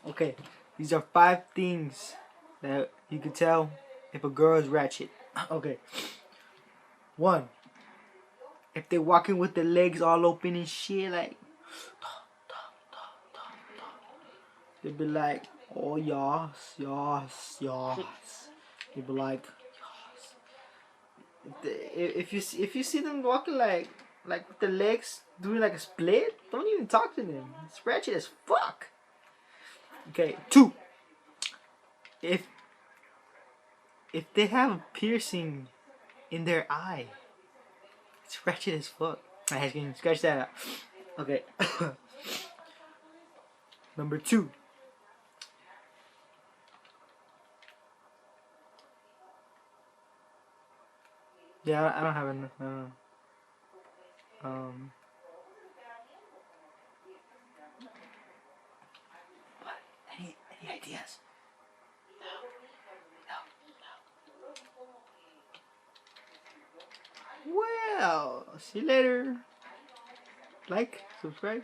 Okay, these are 5 things that you can tell if a girl is ratchet. Okay. 1. If they're walking with their legs all open and shit, like they'll be like, oh yas, yas, yas. They'll be like, if you see them walking like with the legs doing like a split, don't even talk to them. It's ratchet as fuck. Okay, 2. If they have a piercing in their eye, it's ratchet as fuck. I can scratch that out. Okay. Number 2. Yeah, I don't have enough. Um. What? Any ideas? No. Well, see you later. Like, subscribe.